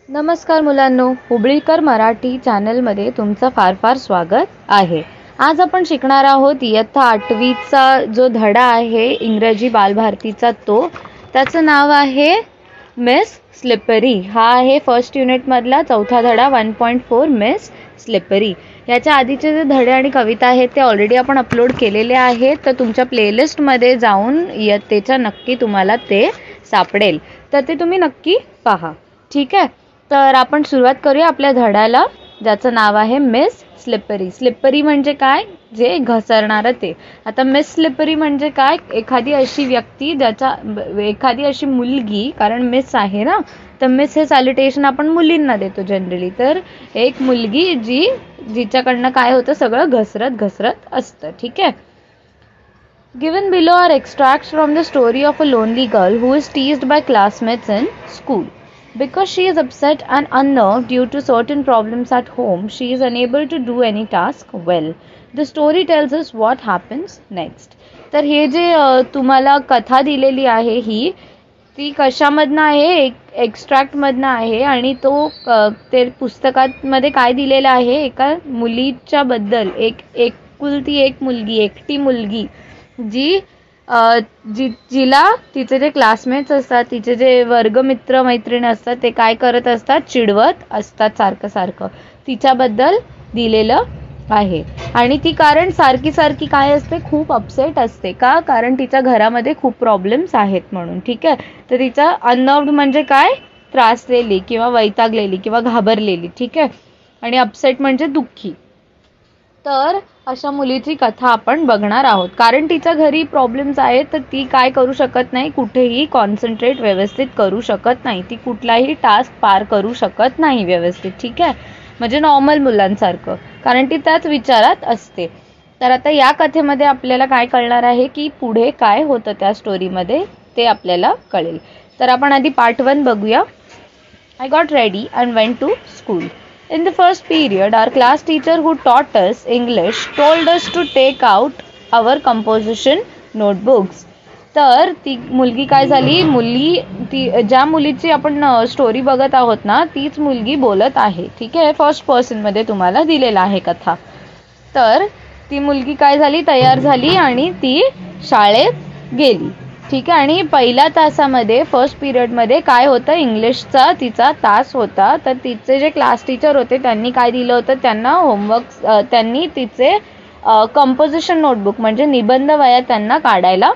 नमस्कार मुलांनो, हुबळीकर मराठी चॅनलमध्ये तुमचं फार फार स्वागत आहे. आज आपण शिकणार आहोत इयत्ता 8वीचा जो धडा आहे इंग्रजी बालभारतीचा त्याचं नाव आहे मिस स्लिपरी. हा आहे फर्स्ट युनिटमधला चौथा धडा 1.4 मिस स्लिपरी. याच्या आधीचे जे धडे आणि कविता आहेत ते ऑलरेडी आपण अपलोड केलेले आहेत, तर तुमच्या प्लेलिस्टमध्ये जाऊन इयत्तेच्या नक्की तुम्हाला ते सापडेल, तर ते तुम्ही नक्की पहा. ठीक आहे, तर आपण सुरुवात करूया आपल्या धड्याला, ज्याचं नाव आहे मिस स्लिपरी. स्लिपरी म्हणजे काय? जे घसरणारं ते. आता मिस स्लिपरी म्हणजे काय? एखादी अशी व्यक्ती एखादी अशी मुलगी, कारण मिस आहे ना, तर मिस हे सॅल्युटेशन आपण मुलींना देतो जनरली. तर एक मुलगी जिच्याकडनं काय होतं, सगळं घसरत असतं. ठीक आहे. Given below are extracts from the story of a lonely girl who is teased by classmates in school. Because she is upset and unnerved due to certain problems at home, she is unable to do any task well. The story tells us what happens next. तर हे जे तुम्हाला कथा दिलेली आहे ती कशामधनं आहे? एक्स्ट्रॅक्टमधनं आहे. आणि ते पुस्तकामध्ये काय दिलेलं आहे? एका मुलीच्या बद्दल, एकुलती एक मुलगी, एकटी मुलगी जिला तिचे जे क्लासमेट्स असतात, तिचे जे वर्गमित्र मैत्रिणी असतात, ते काय करत असतात? चिडवत असतात सारखं तिच्याबद्दल दिलेलं आहे. आणि ती कारण सारखी काय असते? खूप अपसेट असते. का? कारण तिच्या घरामध्ये खूप प्रॉब्लेम्स आहेत म्हणून. ठीक आहे. तर तिचा अननर्व्ड म्हणजे काय? त्रासलेली किंवा वैतागलेली किंवा घाबरलेली. ठीक आहे. आणि अपसेट म्हणजे दुःखी. तर अशा मुलीची कथा आपण बघणार आहोत. कारण तिच्या घरी प्रॉब्लेम्स आहेत, तर ती काय करू शकत नाही? कुठेही कॉन्सन्ट्रेट व्यवस्थित करू शकत नाही. ती कुठलाही टास्क पार करू शकत नाही व्यवस्थित. ठीक आहे. म्हणजे नॉर्मल मुलांसारखं, कारण ती त्याच विचारात असते. तर आता या कथेमध्ये आपल्याला काय कळणार आहे की पुढे काय होतं त्या स्टोरीमध्ये, ते आपल्याला कळेल. तर आपण आधी पार्ट 1 बघूया. I got ready and went to school. In the first period, our class teacher who taught us English told us to take out our composition notebooks. तर ती मुलगी काय झाली? ज्या मुलीची आपण स्टोरी बघत आहोत ना, तीच मुलगी बोलत आहे. ठीक आहे. फर्स्ट पर्सन मध्ये तुम्हाला दिलेला आहे कथा. तर ती मुलगी काय झाली? तयार झाली आणि ती शाळेत गेली. ठीक आहे. आणि पहिल्या तासामध्ये, फर्स्ट पिरियडमध्ये काय होतं? इंग्लिशचा तिचा तास होता. तर तिचे जे क्लास टीचर होते त्यांनी काय दिलं होतं? त्यांना होमवर्क, त्यांनी तिचे कंपोजिशन नोटबुक म्हणजे निबंध वह्या त्यांना काढायला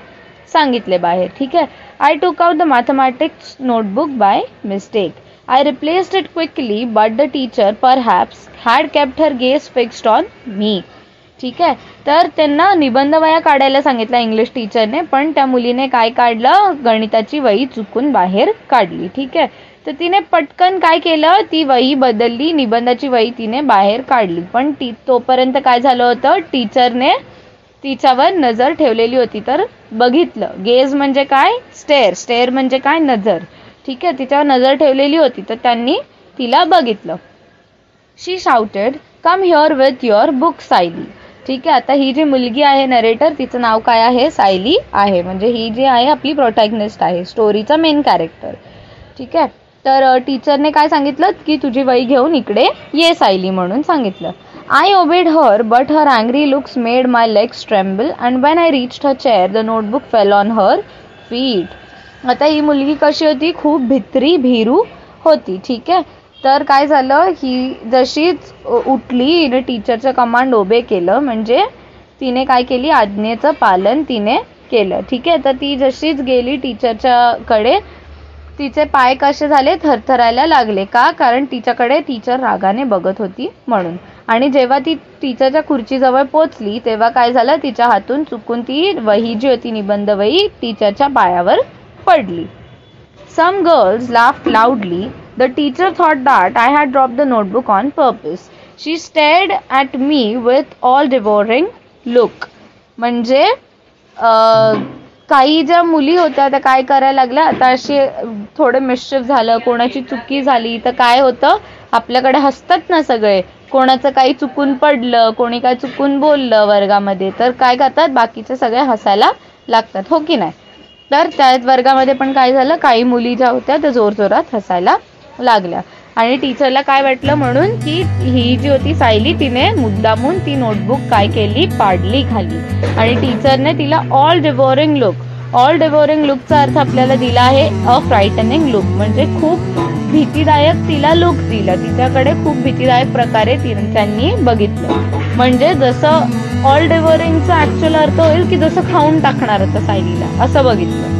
सांगितले बाहेर. ठीक आहे. आय टूक out the mathematics notebook by mistake. I replaced it quickly but the teacher perhaps had kept her gauge fixed on me. ठीक आहे. तर त्यांना निबंध वह्या काढायला सांगितलं इंग्लिश टीचरने, पण त्या मुलीने काय काढलं? गणिताची वही चुकून बाहेर काढली. ठीक आहे. तर तिने पटकन काय केलं? ती वही बदलली, निबंधाची वही तिने बाहेर काढली. पण तोपर्यंत काय झालं होतं? टीचरने तिच्यावर नजर ठेवलेली होती. तर बघितलं. गेज म्हणजे काय? स्टेअर म्हणजे काय? नजर. ठीक आहे. तिच्यावर नजर ठेवलेली होती, तर त्यांनी तिला बघितलं. She shouted, come here with your book Sayali. ठीक आहे. आता ही जी मुलगी आहे नरेटर, तिचं नाव काय आहे? सायली आहे. म्हणजे ही जी आहे आपली प्रोटॅगनिस्ट आहे, स्टोरीचा मेन कॅरेक्टर. ठीक आहे. तर टीचरने काय सांगितलं की तुझी वही घेऊन इकडे ये सायली म्हणून सांगितलं. I obeyed her but her angry looks made my legs tremble and when I reached her chair the notebook fell on her feet. आता ही मुलगी कशी होती? खूप भीरू होती. ठीक आहे. तर काय झालं? ही जशीच उठली, हिने टीचरचं कमांड ओबे केलं, म्हणजे तिने काय केली? आज्ञेचं पालन तिने केलं. ठीक आहे. तर ती जशीच गेली टीचरच्या कडे, तिचे पाय कसे झाले? थरथरायला लागले. का? कारण तिच्याकडे टीचर रागाने बघत होती म्हणून. आणि जेव्हा ती टीचरच्या खुर्चीजवळ पोचली, तेव्हा काय झालं? तिच्या हातून चुकून ती वही जी होती, निबंध वही, टीचरच्या पायावर पडली. Some girls laughed loudly. The teacher thought that I had dropped the notebook on purpose. She stared at me with all devouring look. म्हणजे काही ज्या मुली होत्या त्या काय करायला लागल्या? आता अशी थोडे मिस्चिफ झालं, कोणाची चुकी झाली तर काय होतं? आपल्याकडे हसतात ना सगळे. कोणाचं काही चुकून पडलं, कोणी काय चुकून बोललं वर्गामध्ये, तर काय करतात? बाकीचे सगळे हसायला लागतात. हो की नाही? तर त्याच वर्गामध्ये पण काय झालं? काही मुली ज्या होत्या त्या जोरजोरात हसायला लागल्या. आणि टीचरला काय वाटलं म्हणून की ही जी होती सायली तिने मुद्दामून ती नोटबुक काय केली, पाडली खाली. आणि टीचरने तिला ऑल डिवोरिंग लुकचा अर्थ आपल्याला दिला आहे अ फ्रायटनिंग लुक, म्हणजे खूप भीतीदायक तिला लुक दिला. तिच्याकडे खूप भीतीदायक प्रकारे त्यांनी बघितलं. म्हणजे जसं ऑल डिवोरिंगचा ऍक्च्युअल अर्थ होईल की जसं खाऊन टाकणार होतं सायलीला, असं बघितलं.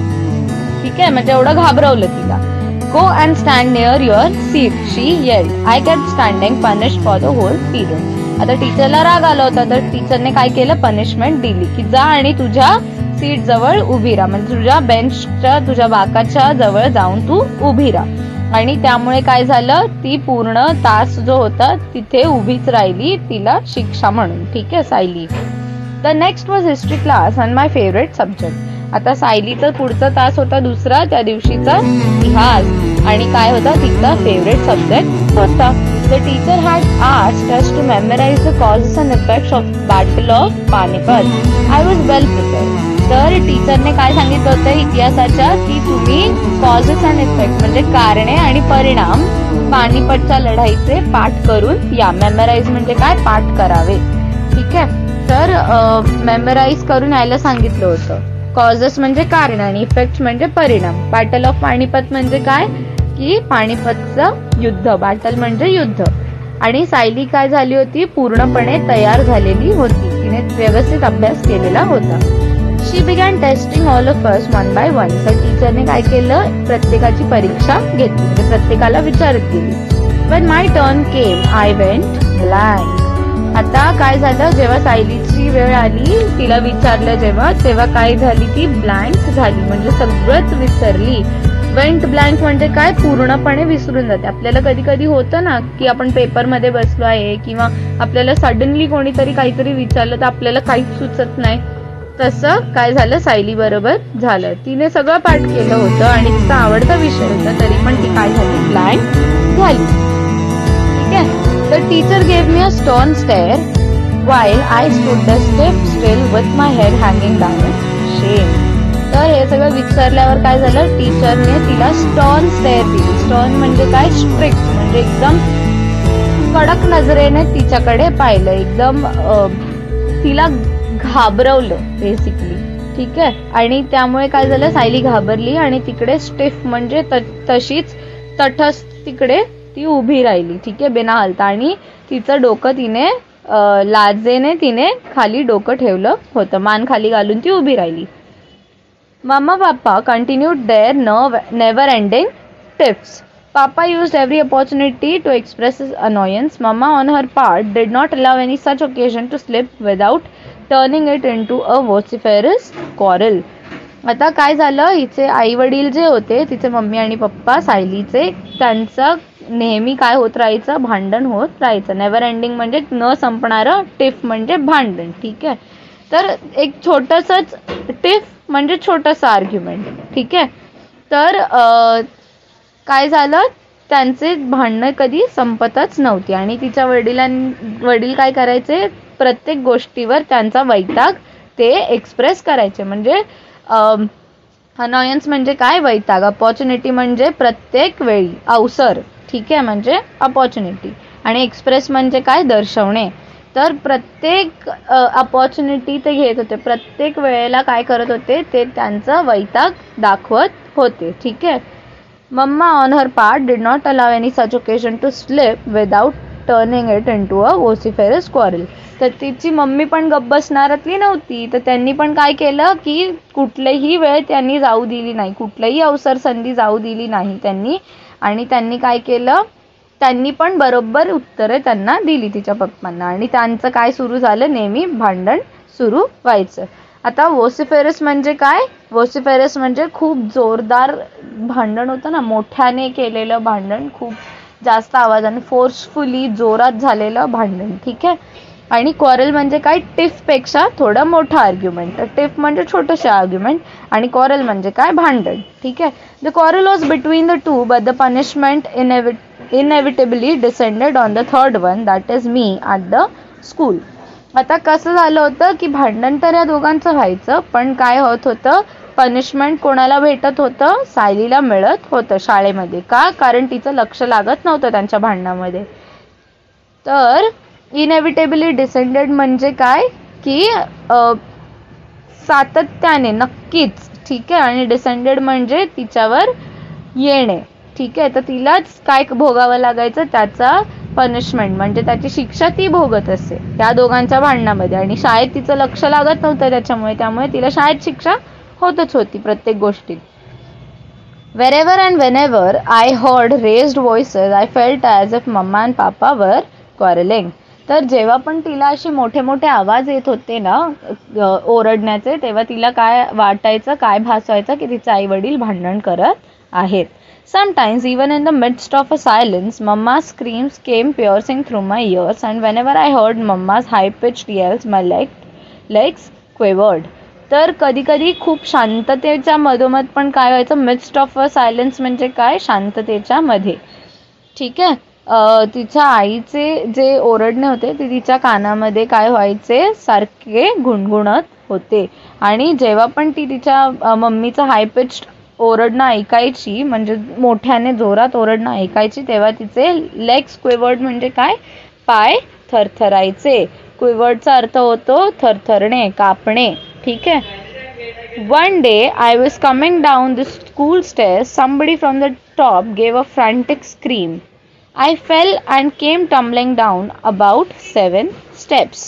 ठीक आहे, म्हणजे एवढं घाबरवलं तिला. Go and stand near your seat she yelled. I kept standing punished for the whole period. आता टीचरला राग आला होता तर टीचरने काय केलं, पनिशमेंट दिली की जा आणि तुझ्या सीट जवळ उभी राहा, म्हणजे तुझ्या बेंचच्या तुझ्या बाकाच्या जवळ जाऊन तू उभी राहा. आणि त्यामुळे काय झालं, ती पूर्ण तास जो होता तिथे उभीच राहिली तिला शिक्षा म्हणून. ठीक आहे Sayali. The next was history class and my favourite subject. आता सायलीचा पुढचा तास होता दुसरा, त्या दिवशीचा इतिहास, आणि काय होता तिचा फेवरेट सब्जेक्ट होता. The teacher had asked us to memorise the causes and effects of battle of Panipat. I was well prepared. तर टीचरने काय सांगितलं होतं इतिहासाच्या की तुम्ही कॉजेस अँड इफेक्ट म्हणजे कारणे आणि परिणाम पानिपतच्या लढाईचे पाठ करून या. मेमराइज म्हणजे काय, पाठ करावे. ठीक आहे, तर मेमराइज करून यायला सांगितलं होतं. कॉजेस म्हणजे कारण आणि इफेक्ट म्हणजे परिणाम. बॅटल ऑफ पानिपत म्हणजे काय की पानिपतचं युद्ध, बॅटल म्हणजे युद्ध. आणि सायली काय झाली होती, पूर्णपणे तयार झालेली होती, तिने व्यवस्थित अभ्यास केलेला होता. She began testing all of us one by one. तर टीचरने काय केलं, प्रत्येकाची परीक्षा घेतली, म्हणजे प्रत्येकाला विचारत गेली. When my turn came I went blank. आता काय झालं, जेव्हा सायलीची वेळ आली तिला विचारलं जेव्हा, तेव्हा काय झाली, ती ब्लँक झाली, म्हणजे सगळंच विसरली. वेंट ब्लँक म्हणजे काय, पूर्णपणे विसरून जाते. आपल्याला कधी कधी होतं ना की आपण पेपरमध्ये बसलो आहे किंवा आपल्याला सडनली कोणीतरी काहीतरी विचारलं तर आपल्याला काहीच सुचत नाही. तसं काय झालं सायली बरोबर झालं. तिने सगळं पाठ केलं होतं आणि तिचा आवडता विषय होता, तरी पण ती काय झाली, ब्लँक झाली. ठीक आहे. The teacher gave me a stern stare while I stood there still with my head hanging down in shame. तर हे सगळं विचारल्यावर काय झालं, टीचरने तिला स्टर्न स्टेअर दिली. स्टर्न म्हणजे काय, स्ट्रिक्ट, म्हणजे एकदम कडक नजरेने तिच्याकडे पाहिलं, एकदम तिला घाबरवलं बेसिकली. ठीक आहे. आणि त्यामुळे काय झालं, सायली घाबरली आणि तिकडे स्टिफ म्हणजे तशीच तटस्थ तिकडे ती उभी राहिली. ठीक आहे, बिना हलता. आणि तिचं डोकं तिने लाजेने तिने खाली डोकं ठेवलं होतं, मान खाली घालून ती उभी राहिली. Mamma papa continued their never ending tips. Papa used every opportunity to express his annoyance. Mama on her part did not allow any such occasion to slip without turning it into a vociferous quarrel. आता काय झालं, हिचे आई वडील जे होते, तिचे mummy आणि पप्पा सायलीचे, त्यांचं नेहमी काय होत राहायचं, भांडण होत राहायचं. नेव्हर एंडिंग म्हणजे न संपणारं, टिफ म्हणजे भांडण. ठीक आहे. तर एक छोटंसंच टिफ म्हणजे छोटंसं आर्ग्युमेंट. ठीक आहे. तर काय झालं, त्यांचे भांडणं कधी संपतच नव्हती. आणि तिच्या वडील काय करायचे, प्रत्येक गोष्टीवर त्यांचा वैताग ते एक्सप्रेस करायचे. म्हणजे अनॉयन्स म्हणजे काय, वैताग. अपॉर्च्युनिटी म्हणजे प्रत्येक वेळी, अवसर. ठीक आहे, म्हणजे अपॉर्च्युनिटी. आणि एक्सप्रेस म्हणजे काय, दर्शवणे. तर प्रत्येक अपॉर्च्युनिटी ते घेत होते, प्रत्येक वेळेला काय करत होते, ते त्यांचं वैताग दाखवत होते. ठीक आहे. Mamma on her part did not allow any such occasion to slip without turning it into a vociferous quarrel. तर तिची मम्मी पण गप्प बसणारातली नव्हती, तर त्यांनी पण काय केलं की कुठलीही वेळ त्यांनी जाऊ दिली नाही, कुठलंही अवसर संधी जाऊ दिली नाही त्यांनी. आणि त्यांनी काय केलं, त्यांनी पण बरोबर उत्तरे त्यांना दिली तिच्या पप्पांना. आणि त्यांचं काय सुरू झालं, नेहमी भांडण सुरू व्हायचं. आता वोसिफेरस म्हणजे काय, वोसिफेरस म्हणजे खूप जोरदार भांडण होतं ना, मोठ्याने केलेलं भांडण, खूप जास्त आवाजाने, फोर्सफुली जोरात झालेलं भांडण. ठीक आहे. आणि क्वारल म्हणजे काय, टिफपेक्षा थोडं मोठं आर्ग्युमेंट. तर टिफ म्हणजे छोटंसं आर्ग्युमेंट आणि क्वारल म्हणजे काय, भांडण. ठीक आहे. The quarrel was between the two but the punishment inevitably descended on the third one, that is me at the school. आता कसं झालं होतं की भांडण तर या दोघांचं व्हायचं, पण काय होत होतं, पनिशमेंट कोणाला भेटत होतं? सायलीला मिळत होतं शाळेमध्ये. का? कारण तिचं लक्ष लागत नव्हतं त्यांच्या भांडणामध्ये. तर इनएव्हिटेबली डिसेंडेड म्हणजे काय की सातत्याने, नक्कीच. ठीक आहे. आणि डिसेंडेड म्हणजे तिच्यावर येणे. ठीक आहे. तर तिलाच काय भोगावं लागायचं? त्याचा पनिशमेंट म्हणजे त्याची शिक्षा ती भोगत असे या दोघांच्या भांडणामध्ये. आणि शाळेत तिचं लक्ष लागत नव्हतं त्यामुळे तिला शाळेत शिक्षा होतच होती प्रत्येक गोष्टीत. Wherever and whenever I heard raised voices, I felt as if Mama and Papa were quarreling. तर जेव्हा पण तिला अशी मोठे मोठे आवाज येत होते ना ओरडण्याचे, तेव्हा तिला काय वाटायचं, काय भास व्हायचं की तिचे आई वडील भांडण करत आहेत. Sometimes, even in the midst of a silence, Mamma's screams came piercing through my ears, and whenever I heard Mamma's high-pitched yells, my legs quivered. तर कधी कधी खूप शांततेच्या मधोमध पण काय व्हायचं? मिडस्ट ऑफ अ सायलेन्स म्हणजे काय? शांततेच्या मध्ये. ठीक आहे. तिच्या आईचे जे ओरडणे होते ते तिच्या कानामध्ये काय व्हायचे? सारखे गुणगुणत होते. आणि जेव्हा पण ती तिच्या मम्मीचं हाय पिच्ड ओरडणं ऐकायची, म्हणजे मोठ्याने जोरात ओरडणं ऐकायची, तेव्हा तिचे लेग्स क्विवर्ड म्हणजे काय? पाय थरथरायचे. क्विवर्डचा अर्थ होतो थरथरणे, कापणे. ठीक आहे. One day I was coming down the school stairs. Somebody from the top gave a frantic scream. I fell and came tumbling down about 7 steps.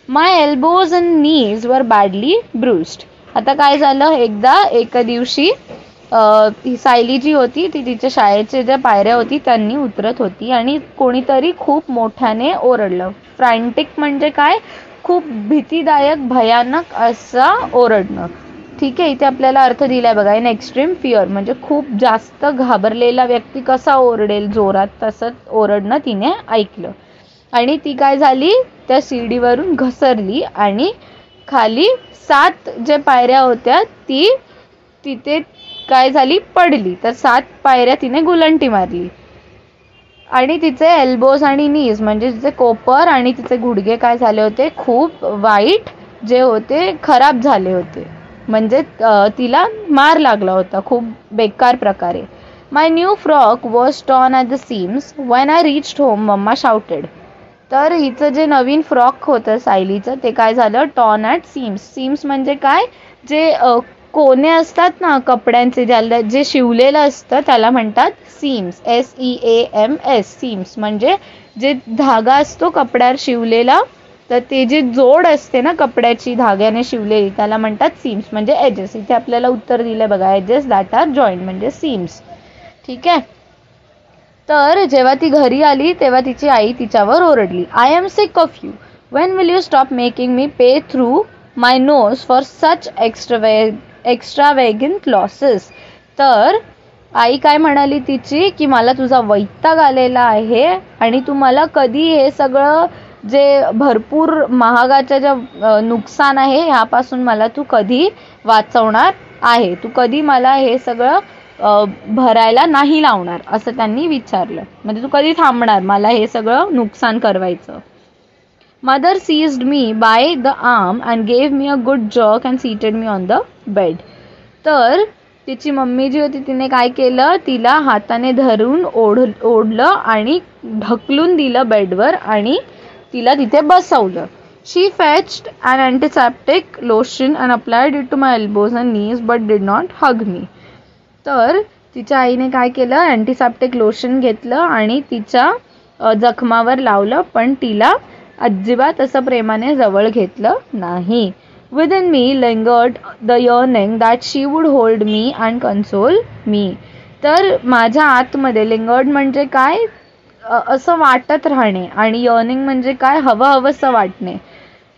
My elbows and knees were badly bruised. आता काय झालं? एका दिवशी ही सायली जी होती ती तिच्या शाळेच्या ज्या पायऱ्या होती त्यांनी उतरत होती आणि कोणीतरी खूप मोठ्याने ओरडलं. फ्रँटिक म्हणजे काय? खूप भीतीदायक, भयानक असा ओरडणं. ठीक आहे. इथे आपल्याला अर्थ दिलाय बघा. इन एक्स्ट्रीम फिअर म्हणजे खूप जास्त घाबरलेला व्यक्ती कसा ओरडेल जोरात, तसंच ओरडणं तिने ऐकलं. आणि ती काय झाली? त्या सीडीवरून घसरली आणि खाली 7 ज्या पायऱ्या होत्या ती तिथे काय झाली? पडली. तर 7 पायऱ्या तिने गुलंटी मारली. आणि तिचे एल्बोज आणि नीज म्हणजे तिचे कोपर आणि तिचे गुडघे काय झाले होते? खूप वाईट जे होते, खराब झाले होते. म्हणजे तिला मार लागला होता खूप बेकार प्रकारे. My new frock was torn at the seams. When I reached home mamma shouted. तर हिचं जे नवीन फ्रॉक होतं सायलीचं ते काय झालं? Torn at seems. सीम्स म्हणजे काय? जे कोणे असतात ना कपड्यांचे, ज्याला जे शिवलेलं असतं त्याला म्हणतात सीम्स. SEAMS. सीम्स म्हणजे जे धागा असतो कपड्यावर शिवलेला, तर ते जे जोड असते ना कपड्याची धाग्याने शिवलेली त्याला म्हणतात सीम्स म्हणजे एजेस. इथे आपल्याला उत्तर दिलं बघा. एजेस दॅट आर जॉईंट म्हणजे सीम्स. ठीक आहे. तर जेव्हा ती घरी आली तेव्हा तिची आई तिच्यावर ओरडली. I am sick of you. When will you stop making me pay through my nose for such extravagant losses. तर आई काय म्हणाली तिची की मला तुझा वैताग आलेला आहे आणि तू मला कधी हे सगळं जे भरपूर महागाच्या ज्या नुकसान आहे ह्यापासून मला तू कधी वाचवणार आहे? तू कधी मला हे सगळं भरायला नाही लावणार असं त्यांनी विचारलं. म्हणजे तू कधी थांबणार मला हे सगळं नुकसान करवायचं? Mother seized me by the arm and gave me a good jerk and seated me on the bed. तर तिची मम्मी जी होती तिने काय केलं? तिला हाताने धरून ओढलं आणि ढकलून दिलं बेडवर आणि तिला तिथे बसवलं. She fetched an antiseptic lotion and applied it to my elbows and knees but did not hug me. तर तिच्या आईने काय केलं? अँटीसेप्टिक लोशन घेतलं आणि तिच्या जखमावर लावलं, पण तिला अजिबात असं प्रेमाने जवळ घेतलं नाही. Within me lingered the yearning that she would hold me and console me. तर माझ्या आतमध्ये लिंगर्ड म्हणजे काय? असं वाटत राहणे. आणि यर्निंग म्हणजे काय? हवंसं वाटणे.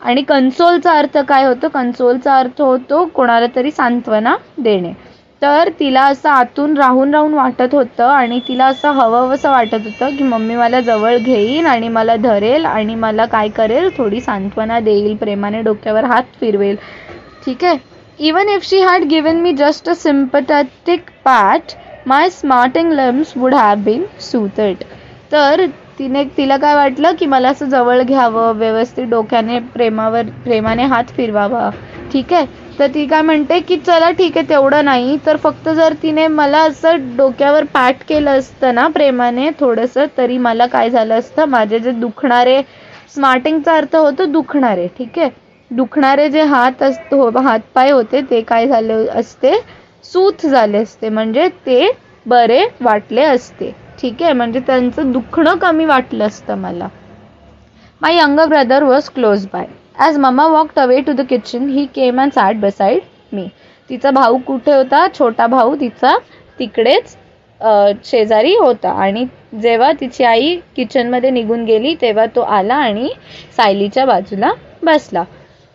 आणि कन्सोलचा अर्थ काय होतो? कन्सोलचा अर्थ होतो कोणाला तरी सांत्वना देणे. तर तिला असं आतून राहून वाटत होतं आणि तिला असं हवंसं वाटत होतं की मम्मी मला जवळ घेईल आणि मला धरेल आणि मला काय करेल? थोडी सांत्वना देईल, प्रेमाने डोक्यावर हात फिरवेल. ठीक आहे. Even if she had given me just a sympathetic pat my smarting limbs would have been soothed. तर तिला काय वाटलं की मला असं जवळ घ्यावं, व्यवस्थित डोक्याने प्रेमाने हात फिरवावा. ठीक आहे. तर ती काय म्हणते की चला ठीक आहे तेवढं नाही, तर फक्त जर तिने मला असं डोक्यावर पॅट केलं असतं ना प्रेमाने थोडंसं, तरी मला काय झालं असतं, माझे जे दुखणारे, स्मार्टिंगचा अर्थ होतो दुखणारे, ठीक आहे, दुखणारे जे हातपाय होते ते काय झाले असते, सूत झाले असते, म्हणजे ते बरे वाटले असते, ठीक आहे, म्हणजे त्यांचं दुखणं कमी वाटलं असतं मला. My younger brother was close by. As Mama walked away to the kitchen, he came and sat beside me. तिचा भाऊ कुठे होता, छोटा भाऊ तिचा तिकडेच शेजारी होता, आणि जेव्हा तिची आई किचनमध्ये निघून गेली तेव्हा तो आला आणि सायलीच्या बाजूला बसला.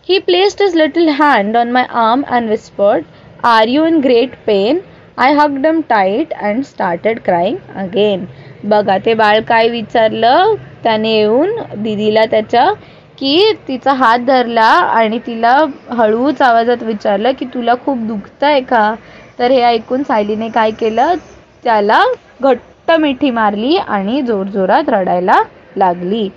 He placed his little hand on my arm and whispered, "Are you in great pain?" I hugged him tight and started crying again. बघा ते बाळ काय विचारलं त्याने येऊन दीदीला त्याच्या, की तिचा हात धरला आणि तिला हळूच आवाजात विचारलं की तुला खूप दुखतंय का. तर हे ऐकून सायलीने काय केलं, त्याला घट्ट मिठी मारली आणि जोरजोरात रडायला लागली.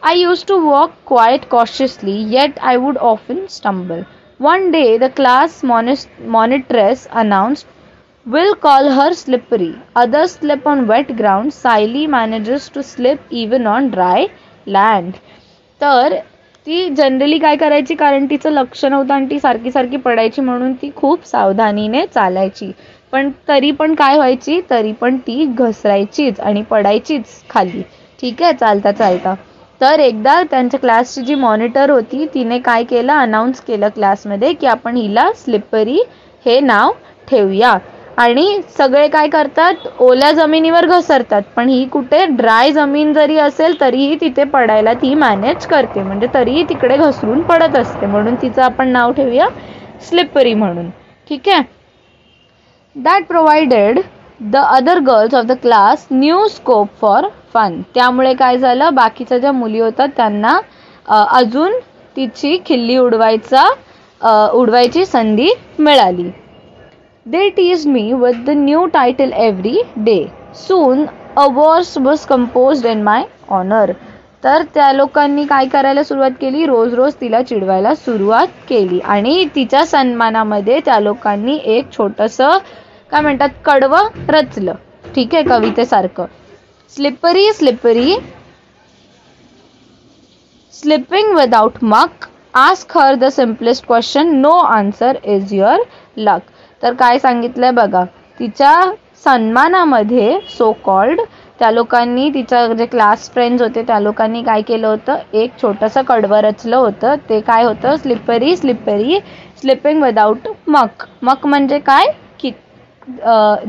I used to walk quite cautiously, yet I would often stumble. One day the class monitress announced, "We'll call her Slippery. Others slip on wet ground. Siley manages to slip even on dry land." तर ती generally काय करायची, कारण तिचं लक्ष नव्हतं आणि ती सारखी सारखी पडायची म्हणून ती खूप सावधानीने चालायची, पण तरी पण काय व्हायची, तरी पण ती घसरायचीच आणि पडायचीच खाली, ठीक आहे, चालता चालता. तर एकदा त्यांच्या क्लासची जी मॉनिटर होती तिने काय केलं, अनाऊन्स केलं क्लासमध्ये की आपण हिला स्लिपरी हे नाव ठेवूया. आणि सगळे काय करतात, ओल्या जमिनीवर घसरतात, पण ही कुठे ड्राय जमीन जरी असेल तरीही तिथे पडायला ती मॅनेज करते, म्हणजे तरीही तिकडे घसरून पडत असते, म्हणून तिचं आपण नाव ठेवूया स्लिपरी म्हणून, ठीक आहे. That provided the other girls of the class new scope for fun. त्यामुळे काय झालं, बाकीच्या ज्या मुली होतात त्यांना अजून तिची खिल्ली उडवायची संधी मिळाली. They teased me with the new title every day. Soon a verse was composed in my honor. तर त्या लोकांनी काय करायला सुरुवात केली, रोज रोज तिला चिडवायला सुरुवात केली आणि तिच्या सन्मानामध्ये त्या लोकांनी एक छोटंसं काय म्हणतात कडवं रचलं, ठीक आहे, कवितेसारखं. Slippery slippery slipping without muck, ask her the simplest question, no answer is your luck. तर काय सांगितलंय बघा, तिच्या सन्मानामध्ये सो कॉल्ड त्या लोकांनी, तिच्या जे क्लास फ्रेंड्स होते त्या लोकांनी काय केलं होतं, एक छोटंसं कडवं रचलं होतं. ते काय होतं, स्लिपरी स्लिपरी स्लिपिंग विदाउट मक. मक म्हणजे काय, की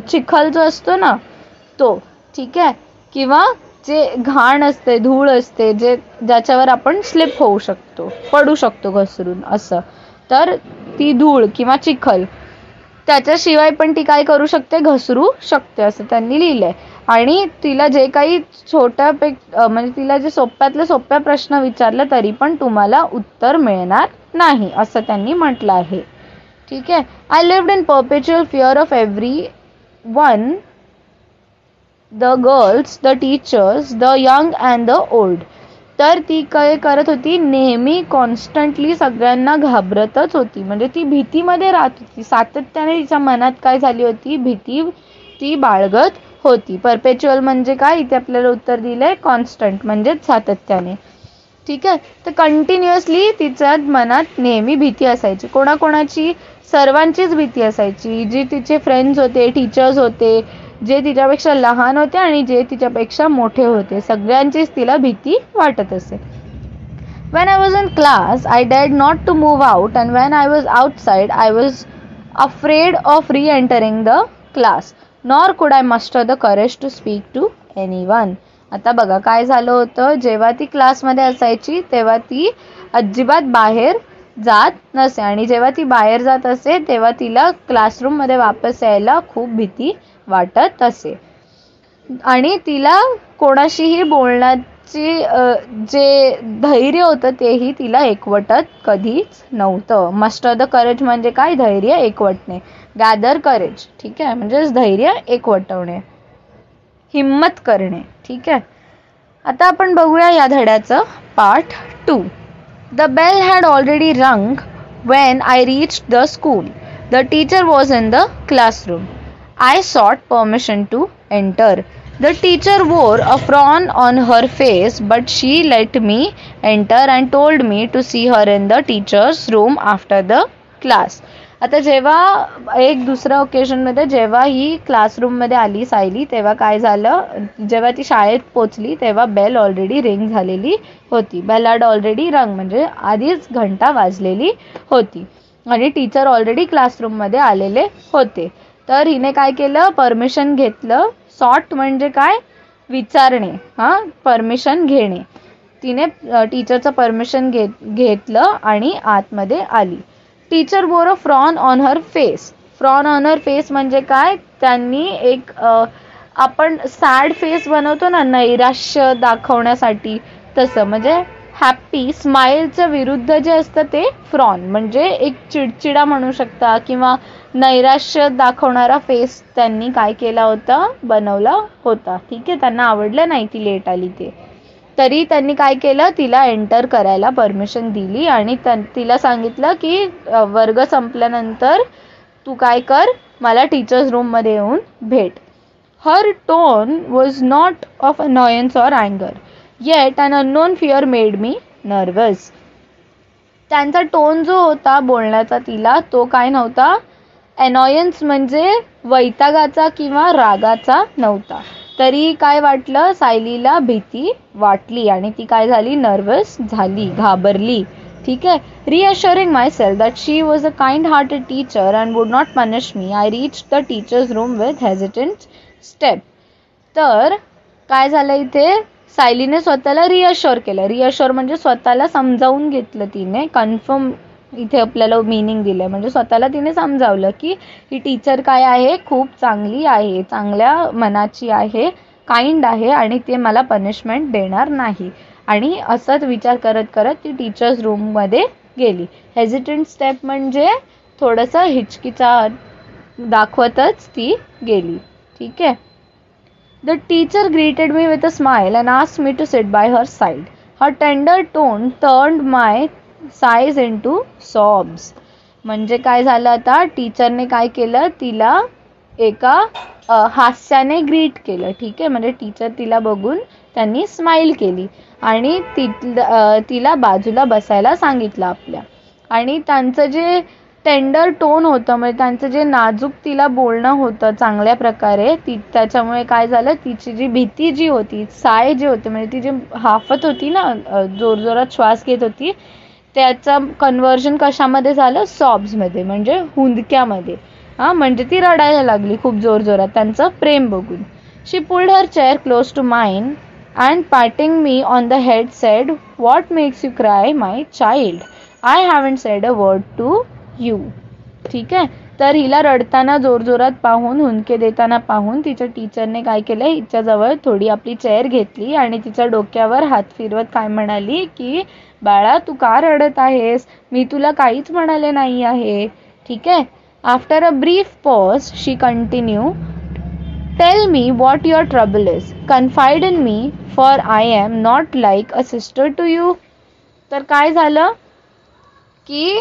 चिखल जो असतो ना तो, ठीक आहे, किंवा जे घाण असते, धूळ असते, ज्याच्यावर आपण स्लिप होऊ शकतो, पडू शकतो घसरून असं. तर ती धूळ किंवा चिखल त्याच्याशिवाय पण ती काय करू शकते, घसरू शकते, असं त्यांनी लिहिलंय. आणि तिला जे काही म्हणजे तिला जे सोप्यातले सोप्या प्रश्न विचारले तरी पण तुम्हाला उत्तर मिळणार नाही, असं त्यांनी म्हटलं आहे, ठीक आहे. I lived in परपेच्युअल fear of every one, the girls, the teachers, the young and the old. तर ती काय करत होती, नेहमी कॉन्स्टंटली सगळ्यांना घाबरतच होती, म्हणजे ती भीतीमध्ये राहत होती, सातत्याने तिच्या मनात काय झाली होती, भीती ती बाळगत होती. परपेच्युअल म्हणजे काय, इथे आपल्याला उत्तर दिलंय कॉन्स्टंट म्हणजेच सातत्याने, ठीक आहे. तर कंटिन्युअसली तिच्या मनात नेहमी भीती असायची, कोणाकोणाची, सर्वांचीच भीती असायची, जी तिचे फ्रेंड्स होते, टीचर्स होते, जे तिच्यापेक्षा लहान होते आणि जे तिच्यापेक्षा मोठे होते, सगळ्यांचीच तिला भीती वाटत असे. When I was in class, I dared not to move out, and when I was outside, I was afraid of re-entering the class, nor could I muster the courage to speak to anyone. आता बघा काय झालं होतं, जेव्हा ती क्लासमध्ये असायची तेव्हा ती अजिबात बाहेर जात नसे, आणि जेव्हा ती बाहेर जात असे तेव्हा तिला क्लासरूममध्ये वापस यायला खूप भीती वाटत असे, आणि तिला कोणाशीही बोलण्याची जे धैर्य होतं तेही तिला एकवटत कधीच नव्हतं. मस्टर द करेज म्हणजे काय, धैर्य एकवटणे, गॅदर करेज, ठीक आहे, म्हणजेच धैर्य एकवटवणे, हिम्मत करणे, ठीक आहे. आता आपण बघूया या धड्याचं part 2. The bell had already rung When I reached the school, the teacher was in the classroom. I sought permission to enter. The teacher wore a frown on her face, but she let me enter and told me to see her in the teacher's room after the class. आता जेव्हा एक दुसऱ्या ओकेजनमध्ये जेव्हा ही क्लासरूममध्ये आली सायली, तेव्हा काय झालं, जेव्हा ती शाळेत पोचली तेव्हा बेल ऑलरेडी रिंग झालेली होती. बेल हॅड ऑलरेडी रंग, म्हणजे आधीच घंटा वाजलेली होती आणि टीचर ऑलरेडी क्लासरूममध्ये आलेले होते. तर हिने काय केलं, परमिशन घेतलं. सॉट म्हणजे काय, विचारणे, परमिशन घेणे. तिने टीचरचं परमिशन घेतलं आणि आतमध्ये आली. Teacher wore a frown on her face. Frown on her face म्हणजे काय, त्यांनी एक आपण सॅड फेस बनवतो ना नैराश्य दाखवण्यासाठी, तसं म्हणजे हॅप्पी स्माइलच्या विरुद्ध जे असतं ते फ्रॉन, म्हणजे एक चिडचिडा म्हणू शकता किंवा नैराश्य दाखवणारा फेस त्यांनी काय केला होता, बनवला होता. ठीक आहे, त्यांना आवडलं नाही ती लेट आली ते, तरी त्यांनी काय केलं, तिला एंटर करायला परमिशन दिली आणि तिला सांगितलं की वर्ग संपल्यानंतर तू काय कर, मला टीचर्स रूममध्ये येऊन भेट. Her tone was not of annoyance or अँगर, yet an unknown fear made me nervous. त्यांचा टोन जो होता बोलण्याचा तिला, तो काय नव्हता, अनॉयन्स म्हणजे वैतागाचा किंवा रागाचा नव्हता. तरी काय वाटलं, सायलीला भीती वाटली आणि ती काय झाली, नर्वस झाली, घाबरली. ठीक आहे. Reassuring myself that she was a kind hearted teacher and would not punish me, I reach the teachers room with hesitant step. तर काय झालं इथे, सायलीने स्वतःला रिअश्युअर केलं. रिअश्युअर म्हणजे स्वतःला समजावून घेतलं तिने, कन्फर्म इथे आपल्याला मिनिंग दिलं, म्हणजे स्वतःला तिने समजावलं की ही टीचर काय आहे, खूप चांगली आहे, चांगल्या मनाची आहे, काइंड आहे आणि ते मला पनिशमेंट देणार नाही. आणि असाच विचार करत करत ती टीचर्स रूममध्ये गेली. हेजिटंट स्टेप म्हणजे थोडंसं हिचकिचा दाखवतच ती गेली. ठीक आहे. The teacher greeted me with a smile and asked me to sit by her side. Her tender tone turned my sighs into sobs. म्हणजे काय झालं, आता टीचरने काय केलं, तिला एका हास्याने ग्रीट केलं. ठीक आहे, म्हणजे टीचर तिला बघून त्यांनी स्माइल केली आणि तिला बाजूला बसायला सांगितलं आपल्या. आणि त्यांचं जे टेंडर टोन होतं, म्हणजे त्यांचं जे नाजूक तिला बोलणं होतं चांगल्या प्रकारे, त्याच्यामुळे काय झालं, तिची जी भीती जी होती, साय जे होते, म्हणजे ती जी हाफत होती ना, जोरजोरात श्वास घेत होती, त्याचं कन्व्हर्जन कशामध्ये झालं, सॉब्समध्ये, म्हणजे हुंदक्यामध्ये. म्हणजे ती रडायला लागली खूप जोरजोरात त्यांचं प्रेम बघून. She pulled her chair close to mine and patting me on the head said, what makes you cry my child, I haven't said a word to you. ठीक आहे. तर हिला रडताना जोरजोरात पाहून, हुंदके देताना पाहून तिच्या टीचरने काय केलं, हिच्याजवळ थोडी आपली चेअर घेतली आणि तिच्या डोक्यावर हात फिरवत काय म्हणाली की, बाळा तू का रडत आहेस, मी तुला काहीच म्हणाले नाही आहे. ठीक आहे. After a brief pause she continue, tell me what your trouble is, confide in me for I am not like a sister to you. तर काय झालं की,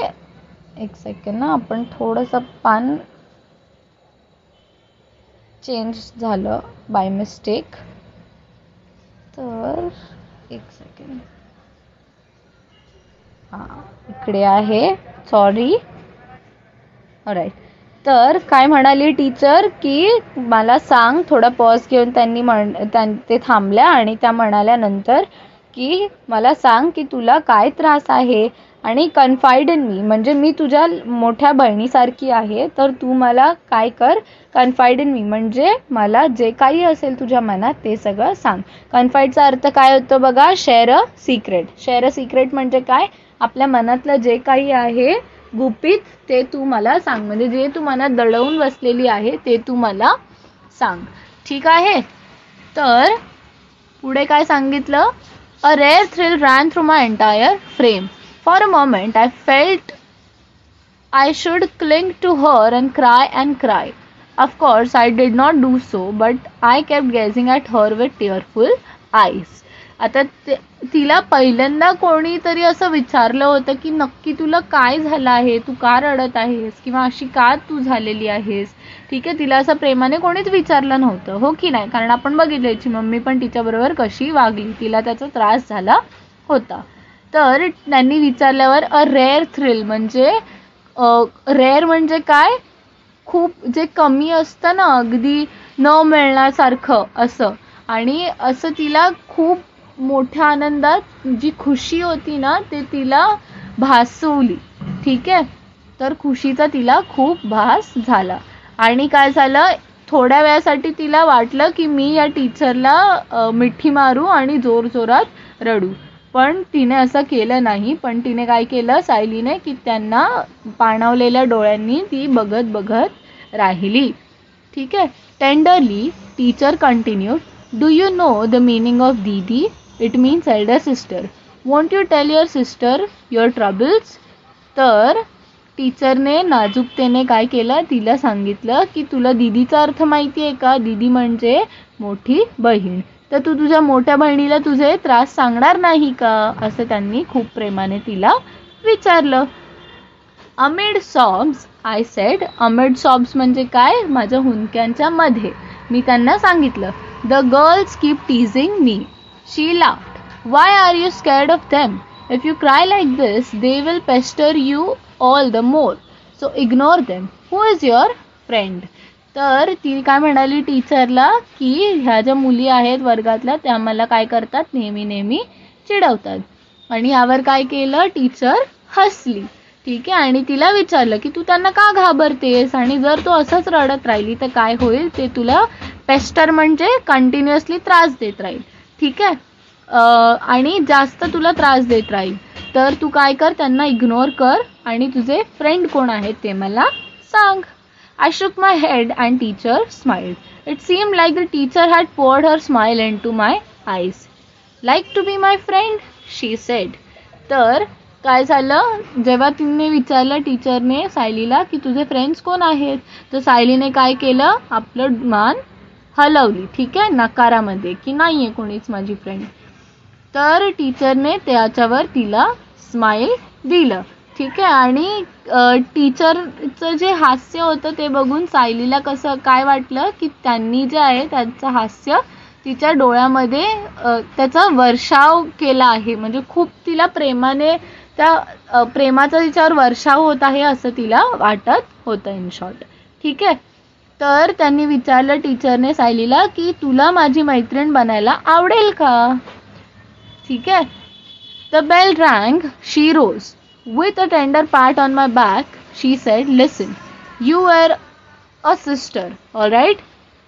एक सेकंड ना, आपण थोडंसं पान चेंज झालं बाय मिस्टेक. तर एक सेकंड, इकडे आहे, सॉरी. ऑलराईट. तर काय म्हणाली टीचर की, मला सांग, थोडा पॉज घेऊन ते थांबल्या आणि त्या म्हणाल्या नंतर की, मला सांग की तुला काय त्रास आहे आणि कन्फाइड इन मी, म्हणजे मी तुझ्या मोठ्या बहिणीसारखी आहे, तर तू मला काय कर, कन्फाइड इन मी म्हणजे मला जे काही असेल तुझ्या मनात ते सगळं सांग. कन्फाइडचा अर्थ काय होतो बघा, share a secret. Share a secret म्हणजे काय, आपल्या मनातलं जे काही आहे गुपित ते तू मला सांग, म्हणजे जे तू मनात दडवून बसलेली आहे ते तू मला सांग. ठीक आहे. तर पुढे काय सांगितलं, a rare thrill ran through my entire frame. For a moment I felt I should cling to her and cry. Of course I did not do so, but I kept gazing at her with tearful eyes. आता तिला पहिल्यांदा कोणीतरी असं विचारलं होतं की नक्की तुला काय झालं आहे, तू का रडत आहेस किंवा अशी का तू झालेली आहेस. ठीक आहे, तिला असं प्रेमाने कोणीच विचारलं नव्हतं, हो की नाही, कारण आपण बघितलं तिची मम्मी पण तिच्याबरोबर कशी वागली, तिला त्याचा त्रास झाला होता. तर त्यांनी विचारल्यावर अ रेअर थ्रिल म्हणजे रेअर म्हणजे काय, खूप जे कमी असतं ना, अगदी न मिळण्यासारखं असं, आणि असं तिला खूप मोठ्या आनंदात जी खुशी होती ना ते तिला भासवली. ठीक आहे, तर खुशीचा तिला खूप भास झाला. आणि काय झालं, थोड्या वेळासाठी तिला वाटलं की मी या टीचरला मिठी मारू आणि जोरजोरात रडू, पण तिने असं केलं नाही. पण तिने काय केलं सायलीने, की त्यांना पाणावलेल्या डोळ्यांनी ती बघत बघत राहिली. ठीक आहे. Tenderly teacher continued, do you know the meaning of didi? It means elder sister. Won't you tell your sister your troubles? तर टीचरने नाजूकतेने काय केलं, तिला सांगितलं की तुला दीदीचा अर्थ माहिती आहे का? दीदी म्हणजे मोठी बहीण. तर तू तुझ्या मोठ्या बहिणीला तुझे त्रास सांगणार नाही का, असं त्यांनी खूप प्रेमाने तिला विचारलं. Amid सॉब्स I said. अमिड सॉब्स म्हणजे काय, माझ्या हुंदक्यांच्या मध्ये मी त्यांना सांगितलं. The girls keep टीजिंग me. She laughed. Why are you scared of them? If you cry like this, they will pester you all the more. So ignore them. Who is your friend? तर ती काय म्हणाली टीचरला की ह्या ज्या मुली आहेत वर्गातल्या त्या मला काय करतात, नेहमी नेहमी चिडवतात. आणि यावर काय केलं, टीचर हसली. ठीक आहे, आणि तिला विचारलं की तू त्यांना का घाबरतेस, आणि जर तू असंच रडत राहिली तर काय होईल, ते तुला पेस्टर म्हणजे कंटिन्युअसली त्रास देत राहील. ठीक आहे, आणि जास्त तुला त्रास देत राहील. तर तू काय कर, त्यांना इग्नोर कर आणि तुझे फ्रेंड कोण आहेत ते मला सांग. I shook my head and teacher smiled. It seemed like the teacher had poured her smile into my eyes. Like to be my friend? She said. तर काय झालं, जेव्हा तिने विचारलं टीचरने सायलीला की तुझे फ्रेंड्स कोण आहेत, तर सायलीने काय केलं, आपलं मान हलवली. ठीक आहे, नकारामध्ये, की नाही आहे कोणीच माझी फ्रेंड. तर टीचरने त्याच्यावर तिला स्माईल दिलं. ठीक आहे, आणि टीचरचं जे हास्य होतं ते बघून सायलीला कसं काय वाटलं की त्यांनी जे आहे त्यांचं हास्य तिच्या डोळ्यामध्ये त्याचा वर्षाव केला आहे, म्हणजे खूप तिला प्रेमाने त्या प्रेमाचा तिच्यावर वर्षाव होत आहे असं तिला वाटत होतं इन शॉर्ट. ठीक आहे, तर त्यांनी विचारलं टीचरने सायलीला की तुला माझी मैत्रीण बनायला आवडेल का. ठीक आहे, the bell rang. She rose. With a tender pat on my back, she said, listen, you were a sister, all right?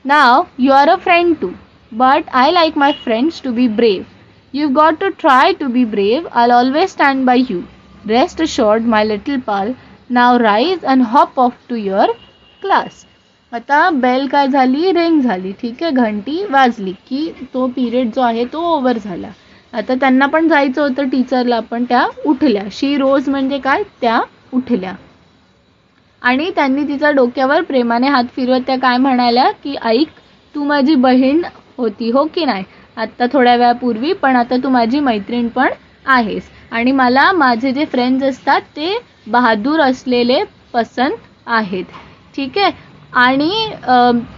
Now, you are a friend too. But I like my friends to be brave. You've got to try to be brave. I'll always stand by you. Rest assured, my little pal. Now rise and hop off to your class. आता bell काय झाली, ring झाली. ठीक आहे, घंटी वाजली की तो पिरियड जो आहे तो ओव्हर झाला. आता त्यांना पण जायचं होतं टीचरला, पण त्या उठल्या. शी रोज म्हणजे काय, त्या उठल्या. आणि त्यांनी तिच्या डोक्यावर प्रेमाने हात फिरवत त्या काय म्हणाल्या की ऐक, तू माझी बहीण होती हो की नाही आत्ता थोड्या वेळापूर्वी, पण आता तू माझी मैत्रीण पण आहेस. आणि मला माझे जे फ्रेंड्स असतात ते बहादूर असलेले पसंत आहेत. ठीक आहे, आणि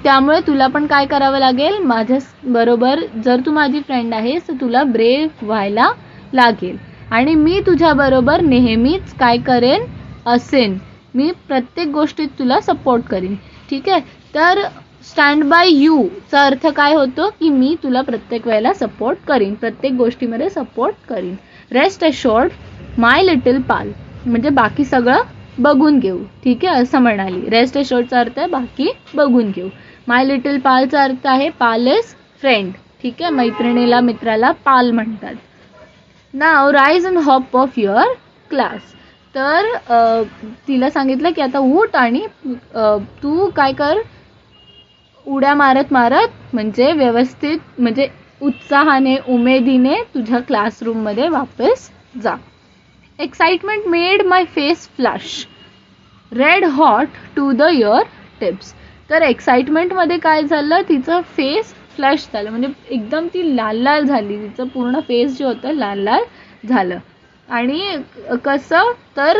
त्यामुळे तुला पण काय करावं लागेल, माझ्या बरोबर जर तू माझी फ्रेंड आहेस तर तुला ब्रेव व्हायला लागेल. आणि मी तुझ्याबरोबर नेहमीच काय करेन, असेन. मी प्रत्येक गोष्टीत तुला सपोर्ट करीन. ठीक आहे, तर स्टँड बाय यू चा अर्थ काय होतो की मी तुला प्रत्येक वेळेला सपोर्ट करीन, प्रत्येक गोष्टीमध्ये सपोर्ट करीन. रेस्ट अशोर्ड माय लिटिल पाल म्हणजे बाकी सगळं बघून घेऊ. ठीक आहे, असं म्हणाली. रेस्ट अशोर्डचा अर्थ आहे बाकी बघून घेऊ. माय लिटिल पालचा अर्थ आहे, पाल इज फ्रेंड. ठीक आहे, मैत्रिणीला मित्राला पाल म्हणतात. Now rise and hop off your class. तर तिला सांगितलं की आता उठ आणि तू काय कर, उड्या मारत मारत म्हणजे व्यवस्थित म्हणजे उत्साहाने उमेदीने तुझ्या क्लासरूममध्ये वापस जा. Excitement made my face flush red hot to the ear tips. तर एक्साइटमेंटमध्ये काय झालं, तिचं फेस फ्लॅश झालं, म्हणजे एकदम ती लाल लाल झाली, तिचं पूर्ण फेस जे होतं लाल लाल झालं. आणि कसं तर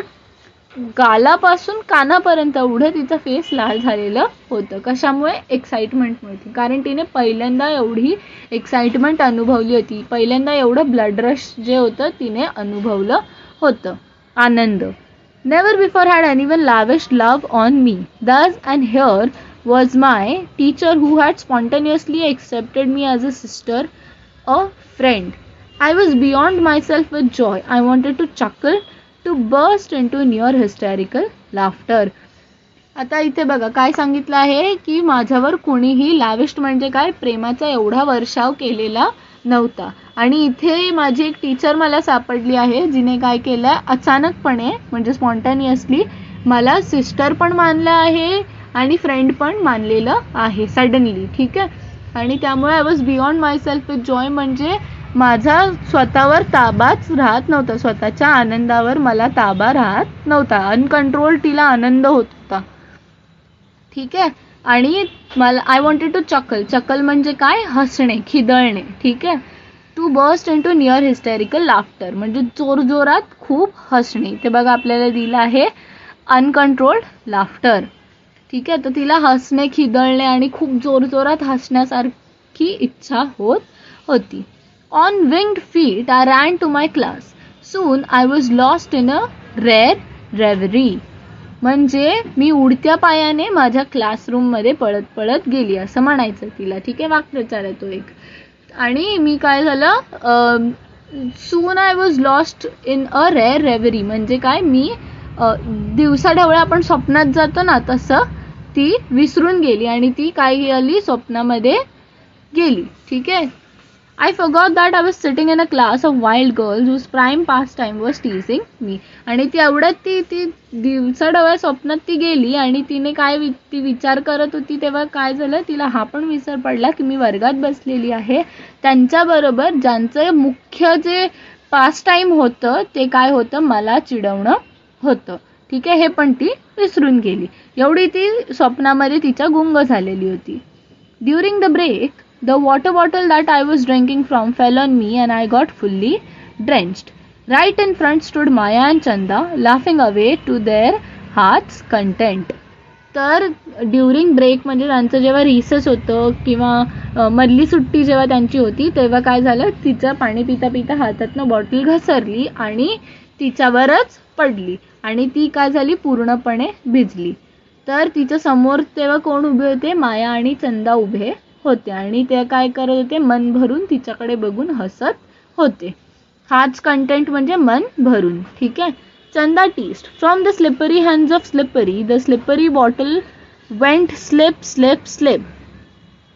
गालापासून कानापर्यंत एवढं तिचं फेस लाल झालेलं होतं. कशामुळे? एक्साइटमेंटमुळे. कारण तिने पहिल्यांदा एवढी एक्साइटमेंट अनुभवली होती, पहिल्यांदा एवढं ब्लड रश जे होतं तिने अनुभवलं होतं, आनंद. Never before had anyone lavished love on me. Thus and here was my teacher who had spontaneously accepted me as a sister, a friend. I was beyond myself with joy. I wanted to chuckle, to burst into near hysterical laughter. आता इथे बघा काय सांगितलं आहे की माझ्यावर कोणीही लॅविश्ड म्हणजे काय, प्रेमाचा एवढा वर्षाव केलेला नव्हता. आणि इथे माझी एक टीचर मला सापडली आहे जिने काय केलं, अचानकपणे म्हणजे स्पॉन्टॅनियसली मला सिस्टर पण मानलं आहे आणि फ्रेंड पण मानलेलं आहे सडनली. ठीक आहे. आणि त्यामुळे I was beyond my self with Joy, म्हणजे माझा स्वतःवर ताबाच राहत नव्हता, स्वतःच्या आनंदावर मला ताबा राहत नव्हता, अनकंट्रोल तिला आनंद होत होता. ठीक आहे. आणि मला आय वॉन्टेड टू चकल म्हणजे काय, हसणे, खिदळणे. ठीक आहे. To burst into near hysterical laughter म्हणजे जोरजोरात खूप हसणे. ते बघा आपल्याला दिलं आहे अनकंट्रोल्ड लाफ्टर. ठीक आहे. तर तिला हसणे, खिदळणे आणि खूप जोरजोरात हसण्यासारखी इच्छा होत होती. On winged feet I ran to my class. Soon I was lost in a rare reverie म्हणजे मी उडत्या पायाने माझ्या क्लासरूममध्ये पळत पळत गेली असं म्हणायचं तिला. ठीक आहे. वाक्प्रचार आहे तो एक. आणि मी काय झालं, soon I was lost in a rare reverie म्हणजे काय, मी दिवसाढवळ्या आपण स्वप्नात जातो ना तसं ती विसरून गेली आणि ती काय झाली, स्वप्नामध्ये गेली. ठीक आहे. I forgot that I was sitting in a class of wild girls whose prime pastime was teasing me. आणि ती एवढ्यात ती दिवसाढवळ्या स्वप्नात ती गेली आणि तिने काय ती विचार करत होती तेव्हा काय झालं, तिला हा पण विसर पडला की मी वर्गात बसलेली आहे त्यांच्याबरोबर ज्यांचं मुख्य जे पास्ट टाईम होतं ते काय होतं, मला चिडवणं होतं. ठीक आहे. हे पण ती विसरून गेली, एवढी ती स्वप्नामध्ये तिच्या गुंग झालेली होती. During the break the water bottle that I was drinking from fell on me and I got fully drenched. Right in front stood Maya and Chanda laughing away to their heart's content. तर during break म्हणजे त्यांचं जेव्हा recess होतं किंवा मधली सुट्टी जेव्हा त्यांची होती तेव्हा काय झालं, तिचं पाणी पिता पिता हातातनं बॉटल घसरली आणि तिच्यावरच पडली आणि ती काय झाली, पूर्णपणे भिजली. तर तिच्या समोर तेव्हा कोण उभे होते, माया आणि चंदा उभे होते आणि ते काय करत होते, मन भरून तिच्याकडे बघून हसत होते. हाच कंटेंट म्हणजे मन भरून. ठीक आहे. Chanda teased from the slippery hands of slippery the slippery bottle went slip slip slip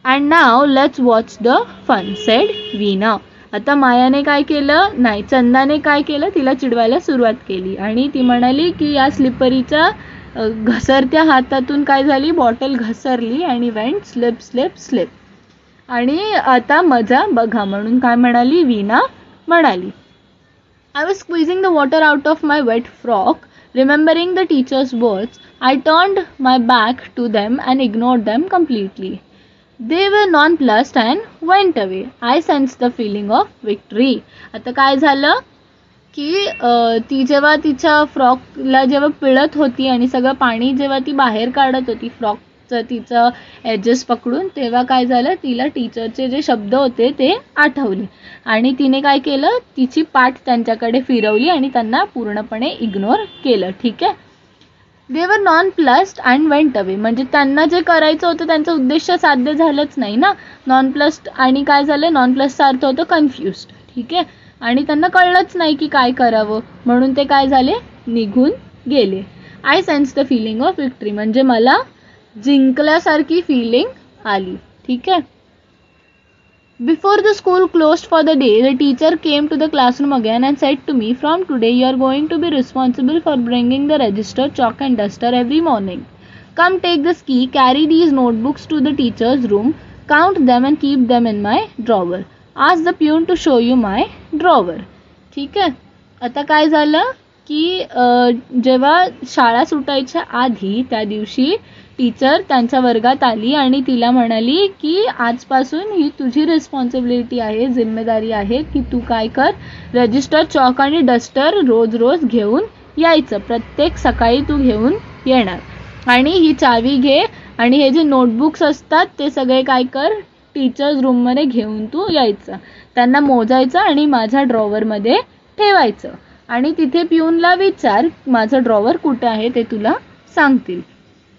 and now let's watch the fun said Veena. आता मायाने काय केलं, नाही चंदाने काय केलं, तिला चिडवायला सुरुवात केली आणि ती म्हणाली की या स्लिपरीच्या घसरत्या हातातून काय झाली, बॉटल घसरली आणि वेंट स्लिप स्लिप स्लिप आणि आता मजा बघा म्हणून काय म्हणाली, वीणा म्हणाली. I was squeezing the water out of my wet frock. Remembering the teacher's words, I turned my back to them and ignored them completely. They were nonplussed and went away. I sensed the feeling of victory. आता काय झालं की ती जेव्हा तिच्या फ्रॉकला जेव्हा पिळत होती आणि सगळं पाणी जेव्हा ती बाहेर काढत होती फ्रॉकचं तिचं एजेस पकडून, तेव्हा काय झालं, तिला टीचरचे जे शब्द होते ते आठवले आणि तिने काय केलं, तिची पाठ त्यांच्याकडे फिरवली आणि त्यांना पूर्णपणे इग्नोर केलं. ठीक आहे. दे were non plussed and went away म्हणजे त्यांना जे करायचं होतं त्यांचं उद्देश साध्य झालंच नाही ना. नॉन प्लस्ड आणि काय झालं, नॉन प्लसचा अर्थ होतो कन्फ्युज्ड. ठीक आहे. आणि त्यांना कळलंच नाही की काय करावं म्हणून ते काय झाले, निघून गेले. I sense the feeling of victory म्हणजे मला जिंकल्यासारखी फिलिंग आली. ठीक आहे. Before the school closed for the day the teacher came to the classroom again and said to me, from today you are going to be responsible for bringing the register, chalk and duster every morning. Come take the key, carry these notebooks to the teachers room, count them and keep them in my drawer. Ask the peon to show you my drawer. ठीक आहे. आता काय झालं की जेव्हा शाळा सुटायच्या आधी त्या दिवशी टीचर त्यांच्या वर्गात आली आणि तिला म्हणाली की आजपासून ही तुझी रिस्पॉन्सिबिलिटी आहे, जिम्मेदारी आहे की तू काय कर, रजिस्टर, चॉक आणि डस्टर रोज रोज घेऊन यायचं, प्रत्येक सकाळी तू घेऊन येणार, आणि ही चावी घे आणि हे जे नोटबुक्स असतात ते सगळे काय कर, टीचर्स रूममध्ये घेऊन तू यायचं, त्यांना मोजायचं आणि माझ्या ड्रॉवरमध्ये ठेवायचं, आणि तिथे पिऊनला विचार माझं ड्रॉवर कुठे आहे ते तुला सांगतील.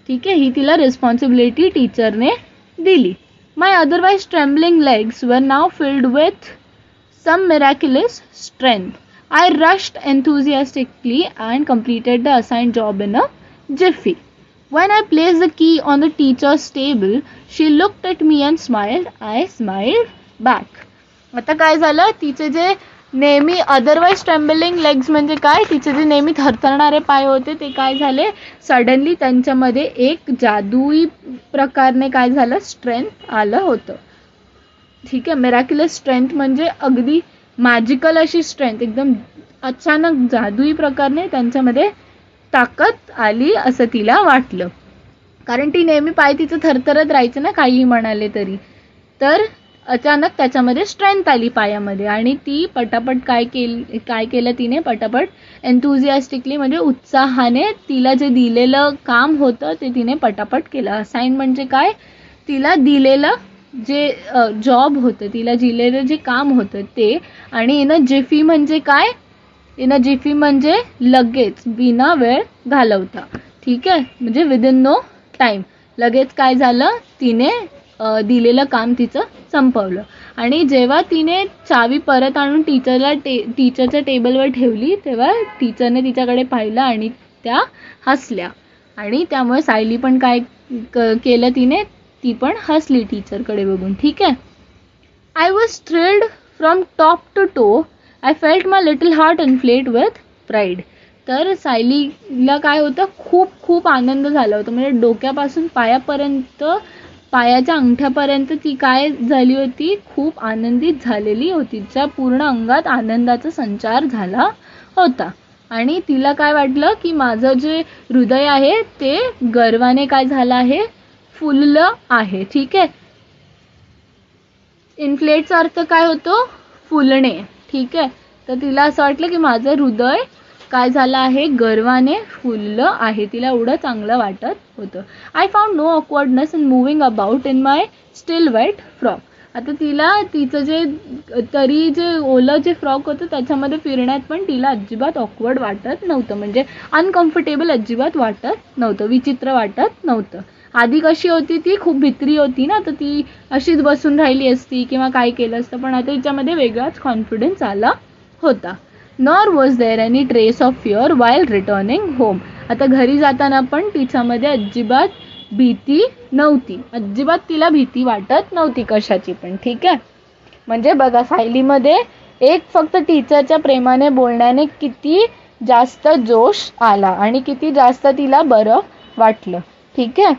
ठीक आहे, ही तिला रिस्पॉन्सिबिलिटी टीचरने दिली. माय otherwise trembling legs were now filled with some miraculous strength. I rushed enthusiastically and completed the assigned job in a jiffy. When I placed the key on the teacher's table, she looked at me and smiled. I smiled back. आता काय झालं, तिचे जे नेहमी otherwise trembling legs म्हणजे काय, तिचे जे नेहमी थरथरणारे पाय होते ते काय झाले, सडनली त्यांच्यामध्ये एक जादुई प्रकारने काय झालं, स्ट्रेंथ आलं होतं. ठीक आहे, मिरॅक्युलस स्ट्रेंथ म्हणजे अगदी मॅजिकल अशी स्ट्रेंथ, एकदम अचानक जादुई प्रकारने त्यांच्यामध्ये ताकद आली असं तिला वाटलं, कारण ती नेहमी पाय तिचं थरथरत राहायचं ना, काहीही म्हणाले तरी. तर अचानक त्याच्यामध्ये स्ट्रेंथ आली पायामध्ये, आणि ती पटापट काय केलं तिने, पटापट एन्थुझियास्टिकली म्हणजे उत्साहाने तिला जे दिलेलं काम होतं ते तिने पटापट केलं. असाइन म्हणजे काय, तिला दिलेलं जे जॉब होतं, तिला दिलेलं जे काम होतं ते. आणि इन अ जिफी म्हणजे काय, इन अ जिफी म्हणजे लगेच, बिना वेळ घालवता. ठीक आहे, म्हणजे विदिन नो टाईम, लगेच काय झालं, तिने दिलेलं काम तिचं संपवलं. आणि जेव्हा तिने चावी परत आणून टीचरच्या टेबलवर ठेवली तेव्हा टीचरने तिच्याकडे पाहिलं आणि त्या हसल्या, आणि त्यामुळे सायली पण काय केलं तिने, ती पण हसली टीचरकडे बघून. ठीक आहे. I was thrilled from top to toe. I felt my little heart inflate with pride. तर सायलीला काय होतं, खूप खूप आनंद झाला होता, म्हणजे डोक्यापासून पायापर्यंत, पायाच्या अंगठ्यापर्यंत ती काय झाली होती, खूप आनंदित झालेली होती. तिच्या पूर्ण अंगात आनंदाचा संचार झाला होता, आणि तिला काय वाटलं की माझं जे हृदय आहे ते गर्वाने काय झालं आहे, फुललं आहे. ठीक आहे, इन्फ्लेटचा अर्थ काय होतो, फुलणे. ठीक आहे, तर तिला असं वाटलं की माझं हृदय काय झालं आहे, गर्वाने फुललं आहे. तिला एवढं चांगलं वाटत होतं. I found no awkwardness in moving about in my still wet frock. आता तिला तिचं जे तरी जे ओलं जे फ्रॉक होतं त्याच्यामध्ये फिरण्यात पण तिला अजिबात ऑकवर्ड वाटत नव्हतं, म्हणजे अनकम्फर्टेबल अजिबात वाटत नव्हतं, विचित्र वाटत नव्हतं. आधी कशी होती ती, खूप भित्री होती ना, तर ती अशीच बसून राहिली असती किंवा काय केलं असतं, पण आता तिच्यामध्ये वेगळाच कॉन्फिडन्स आला होता. Nor was there any trace of fear while returning home. आता घरी जाताना पण तिच्यामध्ये अजिबात भीती नव्हती, अजिबात तिला भीती वाटत नव्हती कशाची पण. ठीक आहे, म्हणजे बघा सायलीमध्ये एक फक्त टीचरच्या प्रेमाने बोलण्याने किती जास्त जोश आला आणि किती जास्त तिला बरं वाटलं. ठीक आहे,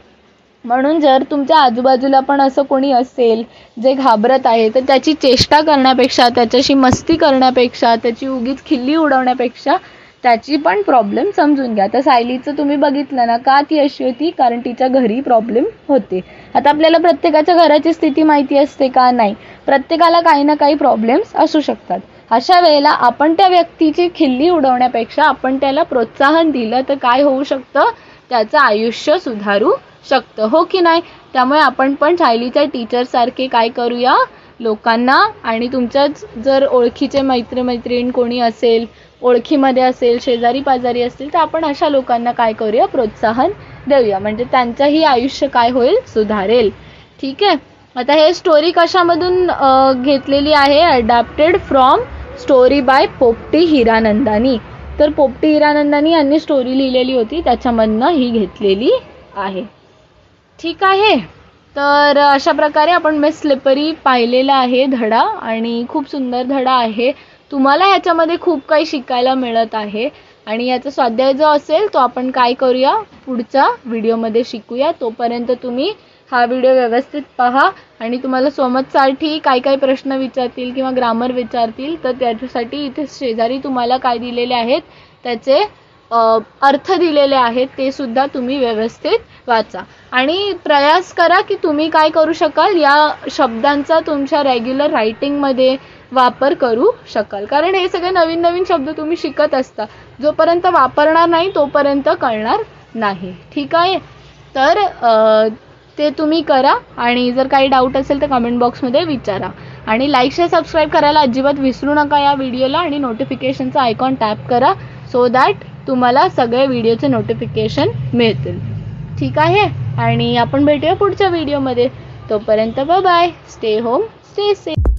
म्हणून जर तुमच्या आजूबाजूला पण असं कोणी असेल जे घाबरत आहे, तर त्याची चेष्टा करण्यापेक्षा, त्याच्याशी मस्ती करण्यापेक्षा, त्याची उगीच खिल्ली उडवण्यापेक्षा त्याची पण प्रॉब्लेम समजून घ्या. तर सायलीचं तुम्ही बघितलं ना, का ती अशी होती, कारण तिच्या घरी प्रॉब्लेम होते. आता आपल्याला प्रत्येकाच्या घराची स्थिती माहिती असते का, नाही, प्रत्येकाला काही ना काही प्रॉब्लेम्स असू शकतात. अशा वेळेला आपण त्या व्यक्तीची खिल्ली उडवण्यापेक्षा आपण त्याला प्रोत्साहन दिलं तर काय होऊ शकतं, त्याचं आयुष्य सुधारू शकतं, हो की नाही. त्यामुळे आपण पण सायलीच्या टीचरसारखे काय करूया, लोकांना, आणि तुमच्याच जर ओळखीचे मैत्रीण कोणी असेल, ओळखीमध्ये असेल, शेजारी पाजारी असतील, तर आपण अशा लोकांना काय करूया, प्रोत्साहन देऊया, म्हणजे त्यांचंही आयुष्य काय होईल, सुधारेल. ठीक आहे. आता हे स्टोरी कशामधून घेतलेली आहे, अडॅप्टेड फ्रॉम स्टोरी बाय पोपटी हिरानंदानी. तर पोपटी हिरानंदानी यांनी स्टोरी लिहिलेली होती, त्याच्यामधनं ही घेतलेली आहे. ठीक आहे, तर अशा प्रकारे आपण मिस स्लिपरी पाहिलेला आहे धडा, आणि खूप सुंदर धडा आहे. तुम्हाला ह्याच्यामध्ये खूप काही शिकायला मिळत आहे, आणि याचा स्वाध्याय जो असेल तो आपण काय करूया, पुढच्या व्हिडिओमध्ये शिकूया. तोपर्यंत तुम्ही हा व्हिडिओ व्यवस्थित पहा, आणि तुम्हाला सोमतसाठी काय काय प्रश्न विचारतील किंवा ग्रामर विचारतील तर त्याच्यासाठी इथे शेजारी तुम्हाला काय दिलेले आहेत त्याचे अर्थ दिलेले आहेत ते सुद्धा तुम्ही व्यवस्थित वाचा आणि प्रयास करा की तुम्ही काय करू शकाल, या शब्दांचा तुमच्या रेग्युलर रायटिंगमध्ये वापर करू शकाल. कारण हे सगळे नवीन नवीन शब्द तुम्ही शिकत असता, जोपर्यंत वापरणार नाही तोपर्यंत कळणार नाही. ठीक आहे, तर ते तुम्ही करा आणि जर काही डाऊट असेल तर कमेंट बॉक्समध्ये विचारा. आणि लाईक शेअर सबस्क्राईब करायला अजिबात विसरू नका या व्हिडिओला आणि नोटिफिकेशनचा आयकॉन टॅप करा सो दॅट तुम्हाला सगळे व्हिडिओचे नोटिफिकेशन मिळतील. ठीक आहे, आणि आपण भेटूया पुढच्या व्हिडिओमध्ये. तोपर्यंत bye bye. Stay home, stay safe.